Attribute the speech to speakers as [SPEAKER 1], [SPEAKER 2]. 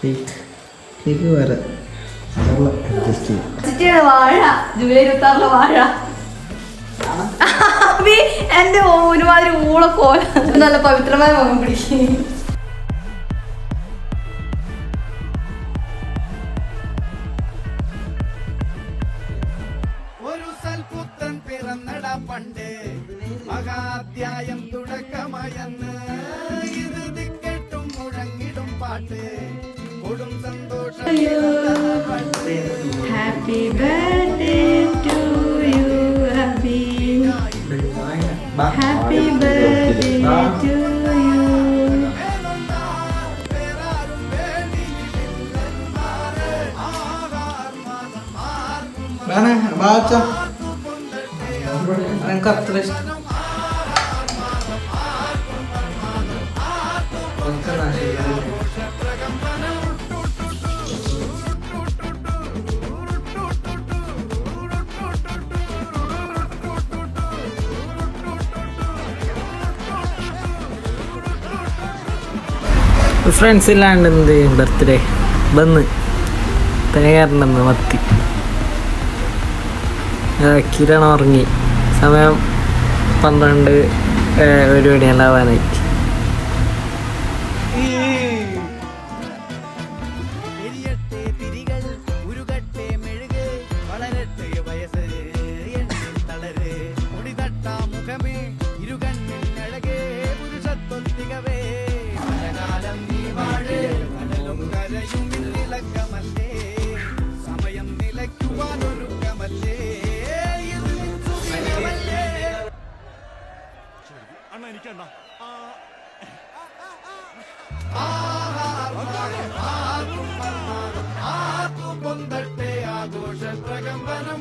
[SPEAKER 1] Cake വേറെ adjust ചെയ്യും.
[SPEAKER 2] വാഴ ജൂലൈ 26 വാഴ. എന്റെ ഒരുമാതിരി ഊളക്കോല നല്ല പവിത്രമായ മുഖം പിടിക്കും.
[SPEAKER 3] ഒരു സൽപുത്രൻ പിറന്നട പണ്ട് മഹാധ്യായം തുടക്കമായെന്ന് ഇരുതി കെട്ടും മുഴങ്ങിടും പാട്ട് കൊടും സന്തോഷം.
[SPEAKER 2] Happy birthday to you Abi. Happy birthday to you.
[SPEAKER 1] എനിക്ക് അത്ര ഇഷ്ടം. ഫ്രണ്ട്സ് ഇല്ലാണ്ട് എന്ത് ബർത്ത്ഡേ വന്ന് തേങ്ങാറുണ്ടെന്ന് മത്തി. കിരണം ഉറങ്ങി. സമയം 12 1 മണിയെല്ലാം ആവാനായി.
[SPEAKER 3] ആഘോഷ പ്രകമ്പനം